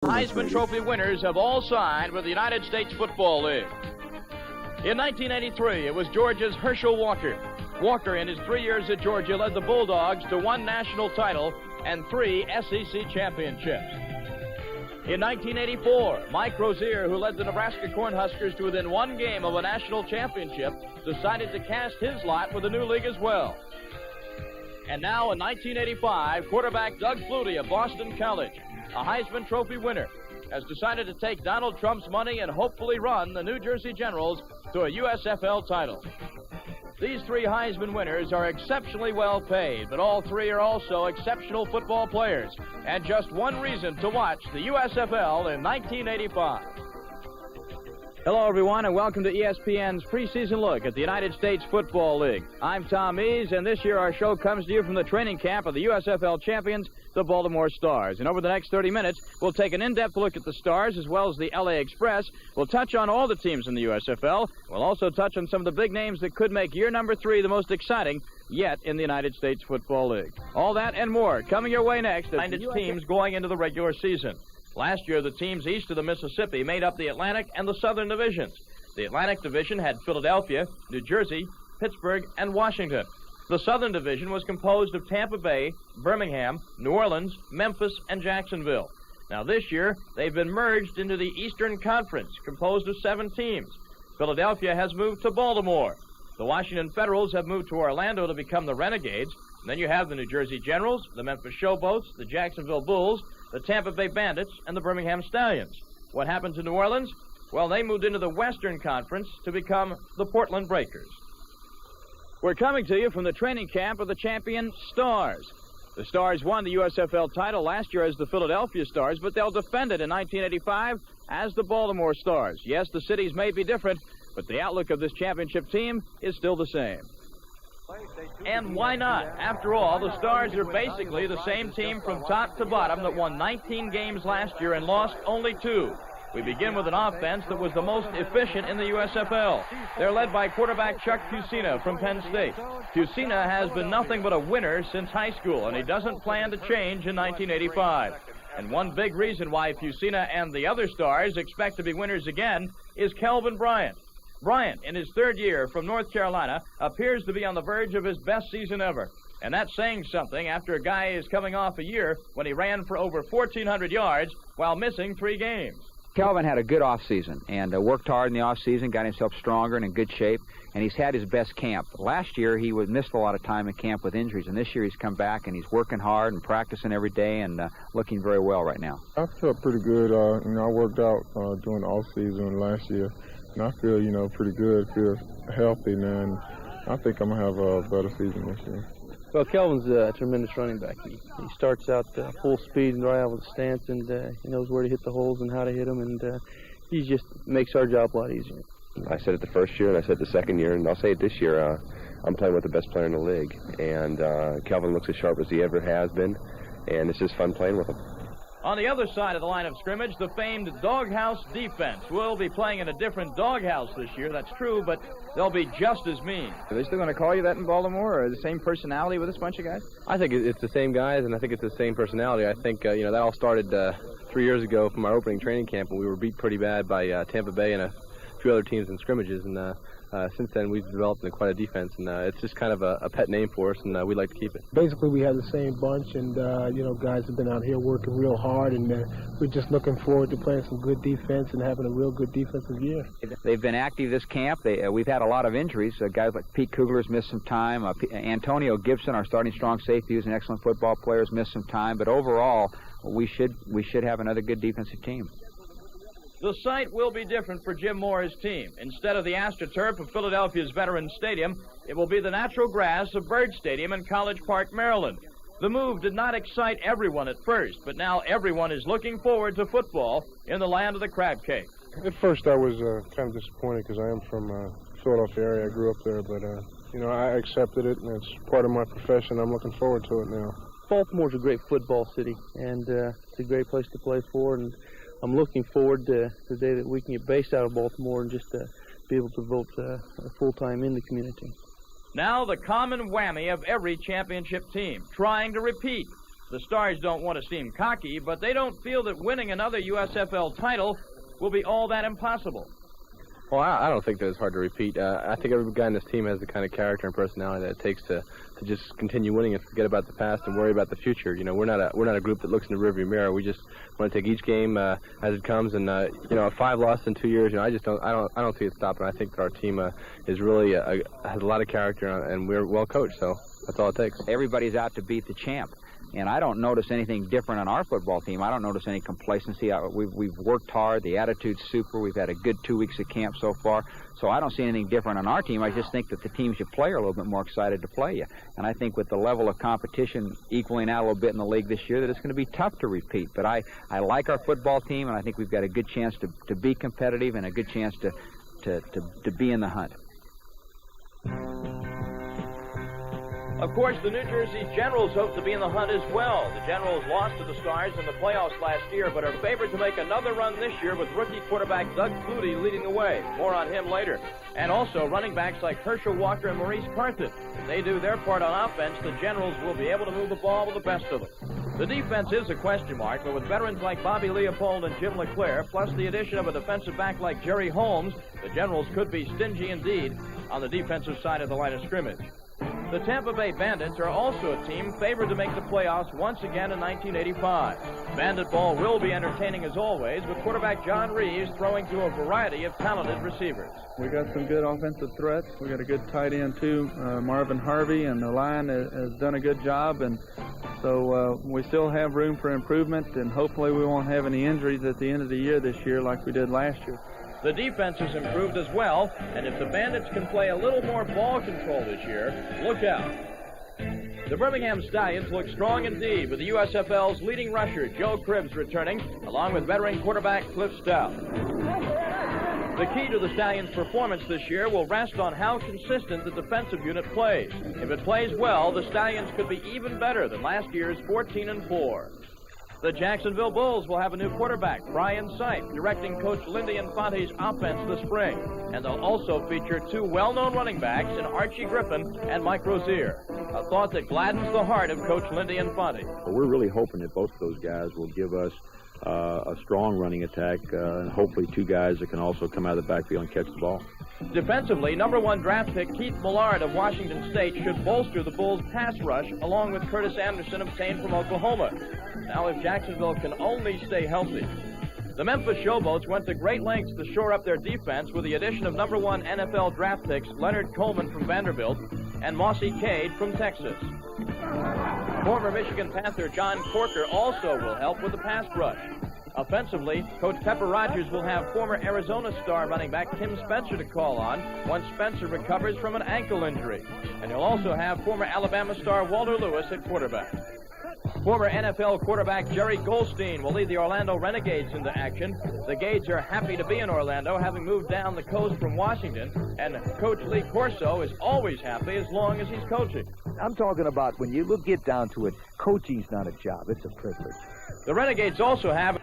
Heisman Trophy winners have all signed with the United States Football League. In 1983, it was Georgia's Herschel Walker. Walker, in his 3 years at Georgia, led the Bulldogs to 1 national title and 3 SEC championships. In 1984, Mike Rozier, who led the Nebraska Cornhuskers to within 1 game of a national championship, decided to cast his lot with the new league as well. And now in 1985, quarterback Doug Flutie of Boston College, a Heisman Trophy winner, has decided to take Donald Trump's money and hopefully run the New Jersey Generals to a USFL title. These 3 Heisman winners are exceptionally well paid, but all 3 are also exceptional football players, and just one reason to watch the USFL in 1985. Hello, everyone, and welcome to ESPN's preseason look at the United States Football League. I'm Tom Ees, and this year our show comes to you from the training camp of the USFL champions, the Baltimore Stars. And over the next 30 minutes, we'll take an in-depth look at the Stars as well as the LA Express. We'll touch on all the teams in the USFL. We'll also touch on some of the big names that could make year number 3 the most exciting yet in the United States Football League. All that and more coming your way next as its teams going into the regular season. Last year, the teams east of the Mississippi made up the Atlantic and the Southern divisions. The Atlantic division had Philadelphia, New Jersey, Pittsburgh, and Washington. The Southern division was composed of Tampa Bay, Birmingham, New Orleans, Memphis, and Jacksonville. Now this year, they've been merged into the Eastern Conference, composed of 7 teams. Philadelphia has moved to Baltimore. The Washington Federals have moved to Orlando to become the Renegades. And then you have the New Jersey Generals, the Memphis Showboats, the Jacksonville Bulls, the Tampa Bay Bandits, and the Birmingham Stallions. What happened to New Orleans? Well, they moved into the Western Conference to become the Portland Breakers. We're coming to you from the training camp of the champion Stars. The Stars won the USFL title last year as the Philadelphia Stars, but they'll defend it in 1985 as the Baltimore Stars. Yes, the cities may be different, but the outlook of this championship team is still the same. And why not? After all, the Stars are basically the same team from top to bottom that won 19 games last year and lost only 2. We begin with an offense that was the most efficient in the USFL. They're led by quarterback Chuck Fusina from Penn State. Fusina has been nothing but a winner since high school, and he doesn't plan to change in 1985. And one big reason why Fusina and the other Stars expect to be winners again is Kelvin Bryant. Bryant, in his 3rd year from North Carolina, appears to be on the verge of his best season ever. And that's saying something after a guy is coming off a year when he ran for over 1,400 yards while missing 3 games. Kelvin had a good offseason and worked hard in the offseason, got himself stronger and in good shape, and he's had his best camp. Last year, he missed a lot of time in camp with injuries, and this year he's come back and he's working hard and practicing every day and looking very well right now. I felt pretty good. I worked out during the offseason last year. And I feel, pretty good, feel healthy now, and I think I'm going to have a better season this year. Well, Kelvin's a tremendous running back. He starts out full speed and right out with a stance, and he knows where to hit the holes and how to hit them, and he just makes our job a lot easier. I said it the first year, and I said it the second year, and I'll say it this year. I'm playing with the best player in the league, and Kelvin looks as sharp as he ever has been, and it's just fun playing with him. On the other side of the line of scrimmage, the famed doghouse defense will be playing in a different doghouse this year. That's true, but they'll be just as mean. Are they still going to call you that in Baltimore, or the same personality with this bunch of guys? I think it's the same guys, and I think it's the same personality. I think, that all started 3 years ago from our opening training camp, and we were beat pretty bad by Tampa Bay and a few other teams in scrimmages, and since then we've developed quite a defense, and it's just kind of a pet name for us, and we'd like to keep it. Basically, we have the same bunch, and guys have been out here working real hard, and we're just looking forward to playing some good defense and having a real good defensive year. They've been active this camp. We've had a lot of injuries. Guys like Pete Kugler's missed some time. Antonio Gibson, our starting strong safety, who's an excellent football player, has missed some time. But overall, we should have another good defensive team. The site will be different for Jim Moore's team. Instead of the AstroTurf of Philadelphia's Veterans Stadium, it will be the natural grass of Byrd Stadium in College Park, Maryland. The move did not excite everyone at first, but now everyone is looking forward to football in the land of the crab cake. At first, I was kind of disappointed because I am from Philadelphia area. I grew up there, but, I accepted it, and it's part of my profession. I'm looking forward to it now. Baltimore's a great football city, and it's a great place to play for, and I'm looking forward to the day that we can get based out of Baltimore and just be able to vote full-time in the community. Now the common whammy of every championship team, trying to repeat. The Stars don't want to seem cocky, but they don't feel that winning another USFL title will be all that impossible. Well, I don't think that it's hard to repeat. I think every guy in this team has the kind of character and personality that it takes to just continue winning and forget about the past and worry about the future. You know, we're not a group that looks in the rearview mirror. We just want to take each game as it comes. And you know, a 5 losses in 2 years. You know, I don't see it stopping. I think that our team is really has a lot of character and we're well coached. So that's all it takes. Everybody's out to beat the champ. And I don't notice anything different on our football team. I don't notice any complacency. We've worked hard. The attitude's super. We've had a good 2 weeks of camp so far. So I don't see anything different on our team. I just think that the teams you play are a little bit more excited to play you. And I think with the level of competition equaling out a little bit in the league this year, that it's going to be tough to repeat. But I like our football team, and I think we've got a good chance to be competitive and a good chance to be in the hunt. Of course, the New Jersey Generals hope to be in the hunt as well. The Generals lost to the Stars in the playoffs last year, but are favored to make another run this year with rookie quarterback Doug Flutie leading the way. More on him later. And also running backs like Herschel Walker and Maurice Carthen. If they do their part on offense, the Generals will be able to move the ball with the best of them. The defense is a question mark, but with veterans like Bobby Leopold and Jim LeClaire, plus the addition of a defensive back like Jerry Holmes, the Generals could be stingy indeed on the defensive side of the line of scrimmage. The Tampa Bay Bandits are also a team favored to make the playoffs once again in 1985. Bandit ball will be entertaining as always, with quarterback John Reeves throwing to a variety of talented receivers. We got some good offensive threats. We got a good tight end too, Marvin Harvey, and the line has done a good job. And so we still have room for improvement, and hopefully we won't have any injuries at the end of the year this year like we did last year. The defense has improved as well, and if the Bandits can play a little more ball control this year, look out. The Birmingham Stallions look strong indeed, with the USFL's leading rusher, Joe Cribbs, returning, along with veteran quarterback Cliff Stout. The key to the Stallions' performance this year will rest on how consistent the defensive unit plays. If it plays well, the Stallions could be even better than last year's 14-4. The Jacksonville Bulls will have a new quarterback, Brian Sipe, directing Coach Lindy Infante's offense this spring. And they'll also feature 2 well-known running backs in Archie Griffin and Mike Rozier. A thought that gladdens the heart of Coach Lindy Infante. Well, we're really hoping that both of those guys will give us a strong running attack, and hopefully 2 guys that can also come out of the backfield and catch the ball. Defensively, #1 draft pick Keith Millard of Washington State should bolster the Bulls' pass rush, along with Curtis Anderson obtained from Oklahoma. Now, if Jacksonville can only stay healthy. The Memphis Showboats went to great lengths to shore up their defense with the addition of #1 NFL draft picks Leonard Coleman from Vanderbilt and Mossy Cade from Texas. Former Michigan Panther John Corker also will help with the pass rush. Offensively, Coach Pepper Rogers will have former Arizona star running back Tim Spencer to call on once Spencer recovers from an ankle injury. And he'll also have former Alabama star Walter Lewis at quarterback. Former NFL quarterback Jerry Goldstein will lead the Orlando Renegades into action. The Gades are happy to be in Orlando, having moved down the coast from Washington, and Coach Lee Corso is always happy as long as he's coaching. I'm talking about when you get down to it, coaching's not a job, it's a privilege. The Renegades also have an